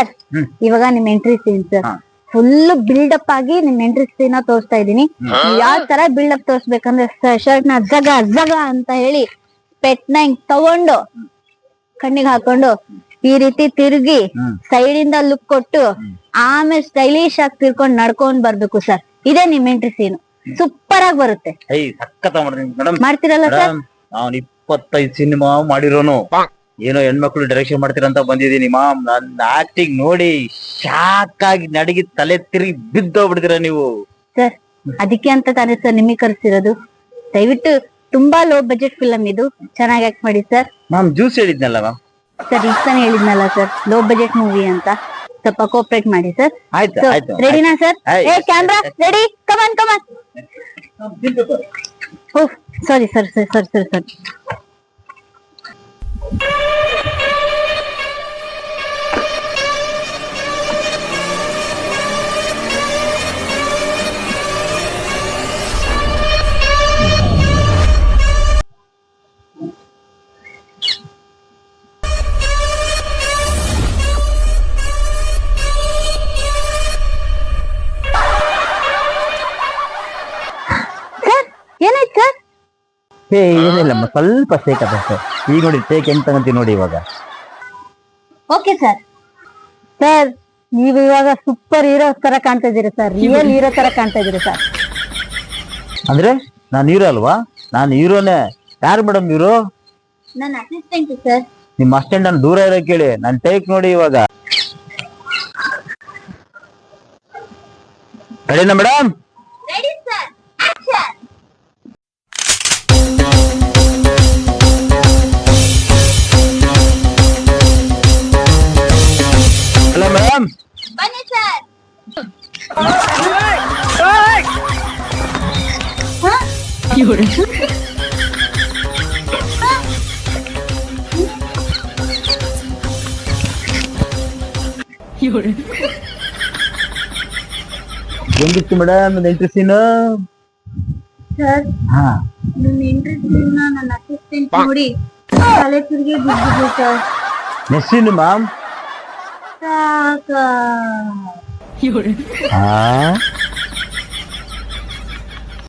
Sir ಇವಾಗ ನಿಮ್ entry scene sir full buildup ಆಗಿ ನಿಮ್ ಎಂಟ್ರಿ ಸೀನ್ ತೋರಿಸ್ತಾ ಇದೀನಿ. ಯಾವ ತರ ಬಿಲ್ಡಪ್ ತೋರ್ಸ್ಬೇಕಂದ್ರೆ ಶರ್ಟ್ ನ ಜಗ ಜಗ ಅಂತ ಹೇಳಿ ಪೆಟ್ನ ಹಿಂಗ್ ತಗೊಂಡು ಕಣ್ಣಿಗೆ ಹಾಕೊಂಡು ಈ ರೀತಿ ತಿರುಗಿ ಸೈಡ್ ಇಂದ ಲುಕ್ ಕೊಟ್ಟು ಆಮೇಲೆ ಸ್ಟೈಲಿಶ್ ಆಗಿ ತಿರ್ಕೊಂಡ್ ನಡ್ಕೊಂಡ್ ಬರ್ಬೇಕು ಸರ್. ಇದೇ ನಿಮ್ ಎಂಟ್ರಿ ಸೀನ್ ಸೂಪರ್ ಆಗಿ ಬರುತ್ತೆ. ಮಾಡ್ತೀರಲ್ಲ ಸರ್? ನಾನು 25 ಸಿನಿಮಾ ಮಾಡಿರೋನು, ಏನೋ ಹೆಣ್ಮಕ್ಳು ಡೈರೆಕ್ಷನ್ ಮಾಡ್ತೀರಂತ ಬಂದಿದೀನಿ ಮಾಮ್. ನನ್ನ ಆಕ್ಟಿಂಗ್ ನೋಡಿ ಶಾಕ್ ಆಗಿ ನಡಗಿ ತಲೆ ತಿರುಗಿ ಬಿದ್ದೋಗ್ಬಿಡ್ತೀರ ನೀವು ಸರ್. ಅದಕ್ಕೆ ಅಂತ ತಾನೇ ಸರ್ ನಿಮಗೆ ಕರ್ಸಿರೋದು. ದಯವಿಟ್ಟು ತುಂಬಾ ಲೋ ಬಜೆಟ್ ಫಿಲಂ ಇದು, ಚೆನ್ನಾಗಿ ಆಕ್ಟ್ ಮಾಡಿ ಸರ್. ಮ್ಯಾಮ್ ಜ್ಯೂಸ್ ಹೇಳಿದ್ನಲ್ಲ ಮ್ಯಾಮ್. ಸರ್ ಈಗ ತಾನೇ ಹೇಳಿದ್ನಲ್ಲ ಸರ್ ಲೋ ಬಜೆಟ್ ಮೂವಿ ಅಂತ, ಸ್ವಲ್ಪ ಕೋಆಪರೇಟ್ ಮಾಡಿ ಸರ್. ಆಯ್ತು ಆಯ್ತು. ರೆಡಿನಾ ಸರ್? ಏ camera ready, come on come on. Oh sorry sir sir sir sir sir ಏನಾಯ್ತು ಸರ್? ಏನಿಲ್ಲಮ್ಮ, ಸ್ವಲ್ಪ ಶೇಕ್ ಅದ ಸರ್. ಈಗ ನೋಡಿ ಶೇಕ್ ಹೆಂಗ್ ತಗಂತೀವಿ ನೋಡಿ ಇವಾಗ. Okay sir. ಸರ್ ನೀವು ಇವಾಗ ಸೂಪರ್ ಹೀರೋ ತರ ಕಾಣ್ತಾ ಇದೀರಿ ಸರ್, ರಿಯಲ್ ಹೀರೋ ತರ ಕಾಣ್ತಾ ಇದೀರಿ ಸರ್. ಅಂದ್ರೆ ನಾನು ಹೀರೋ ಅಲ್ವಾ? ನಾನು ಹೀರೋನೇ. ಯಾರು ಮೇಡಮ್ ಹೀರೋ? ನನ್ನ ಅಸಿಸ್ಟೆಂಟ್ ಸರ್. ನಿಮ್ಮ ಅಸಿಸ್ಟೆಂಟ್ ನಾನು ದೂರ ಇರೋ ಕೇಳಿ, ನಾನು ಟೇಕ್ ನೋಡಿ ಇವಾಗ. ರೆಡಿನಾ madam? Ready sir, action. Hello madam. ಬನ್ನಿ ಸರ್. ಹೆಂಗಿತ್ತು ಮೇಡಮ್ ಎಂಟ್ರಿ ಸೀನು? ಸರ್ ನಿಮ್ಮ ಎಂಟ್ರಿ ಸೀನ್ ನನ್ನ ಅಸಿಸ್ಟೆಂಟ್ ನೋಡಿ ತಲೆ ತಿರುಗಿ ಬಿದ್ದಿದೆ ಸರ್. ನೆಕ್ಸ್ಟ್ ಸೀನು ಮ್ಯಾಮ್? ಸಾಕ.